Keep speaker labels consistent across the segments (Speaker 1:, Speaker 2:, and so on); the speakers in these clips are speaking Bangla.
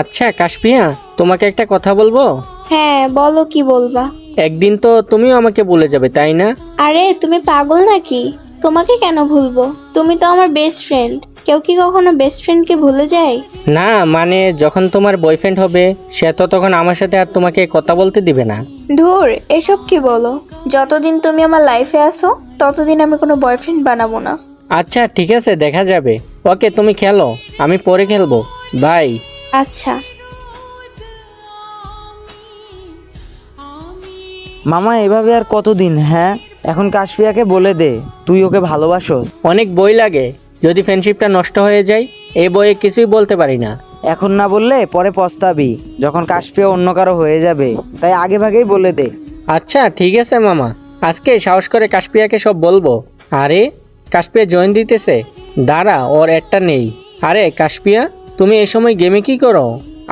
Speaker 1: আচ্ছা কাশপিয়া, তোমাকে একটা কথা বলবো।
Speaker 2: হ্যাঁ বলো, কি বলবা?
Speaker 1: একদিন তো তুমিও আমাকে ভুলে যাবে, তাই না?
Speaker 2: আরে তুমি পাগল নাকি? তোমাকে কেন ভুলবো? তুমি তো আমার বেস্ট ফ্রেন্ড। কেউ কি কখনো বেস্ট ফ্রেন্ডকে ভুলে যায়?
Speaker 1: না মানে যখন তোমার বয়ফ্রেন্ড হবে সে তো তখন আমার সাথে আর তোমাকে কথা বলতে দিবে না।
Speaker 2: ধুর, এসব কি বলো? যতদিন তুমি আমার লাইফে আসো ততদিন আমি কোনো বয়ফ্রেন্ড বানাবো না।
Speaker 1: আচ্ছা ঠিক আছে, দেখা যাবে। ওকে তুমি খেলো, আমি পরে খেলবো। বাই।
Speaker 2: আচ্ছা।
Speaker 3: মামা এভাবে আর কতদিন? হ্যাঁ, এখন কাশফিয়াকে বলে দে তুই ওকে ভালোবাসোস।
Speaker 1: অনেক বই লাগে, যদি ফ্রেন্ডশিপটা নষ্ট হয়ে যায়। এই বইয়ে কিছুই বলতে পারি না।
Speaker 3: এখন না বললে পরে পস্তাবি যখন কাশফিয়া অন্য কারো হয়ে যাবে, তাই আগে ভাগেই বলে দে।
Speaker 1: আচ্ছা ঠিক আছে মামা, আজকে সাহস করে কাশপিয়াকে সব বলবো। আরে কাশপিয়া জয়েন দিতেছে, দাঁড়া ওর একটা নেই। আরে কাশপিয়া, তুমি এই সময় গেমে কি করো?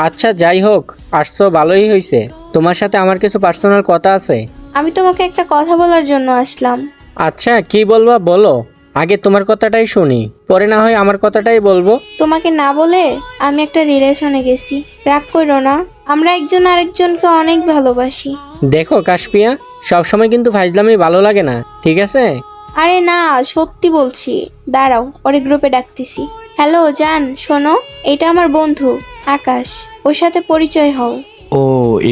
Speaker 1: আচ্ছা যাই হোক, আসছো ভালোই হয়েছে। তোমার সাথে আমার কিছু পার্সোনাল কথা আছে।
Speaker 2: আমি তোমাকে একটা কথা বলার জন্য আসলাম।
Speaker 1: আচ্ছা কি বলবা বলো, আগে তোমার কথাটাই শুনি, পরে না হয় আমার কথাটাই বলবো।
Speaker 2: তোমাকে না বলে আমি একটা রিলেশনে গেছি। রাগ করো না, আমরা একজন আরেকজনকে অনেক ভালোবাসি।
Speaker 1: দেখো কাশপিয়া, সবসময় কিন্তু ফাইজলামি ভালো লাগে না, ঠিক আছে?
Speaker 2: আরে না, সত্যি বলছি। দাঁড়াও, ওরে গ্রুপে ডাকতেছি। হ্যালো জান, শোনো, এটা আমার বন্ধু আকাশ। ওর সাথে পরিচয় হও।
Speaker 4: ও,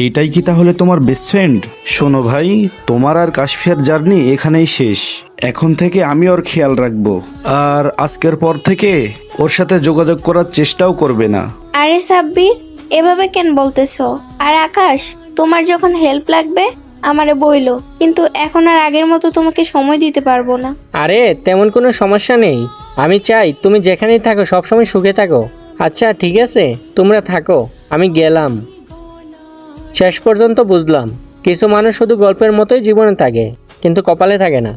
Speaker 4: এইটাই কি তাহলে তোমার বেস্ট ফ্রেন্ড? শোনো ভাই, তোমার আর কাশফিয়ার জার্নি এখানেই শেষ। এখন থেকে আমি ওর খেয়াল রাখবো, আর আজকের পর থেকে ওর সাথে যোগাযোগ করার চেষ্টাও করবে না।
Speaker 2: আরে সাব্বির, এভাবে কেন বলতেছো? আর আকাশ, তোমার যখন হেল্প লাগবে আমারে বইলো, কিন্তু এখন আর আগের মতো তোমাকে সময় দিতে পারবো না।
Speaker 1: আরে তেমন কোনো সমস্যা নেই, আমি চাই তুমি যেখানেই থাকো সবসময় সুখে থাকো। আচ্ছা ঠিক আছে, তোমরা থাকো, আমি গেলাম। শেষ পর্যন্ত বুঝলাম, কিছু মানুষ শুধু গল্পের মতোই জীবনে থাকে, কিন্তু কপালে থাকে না।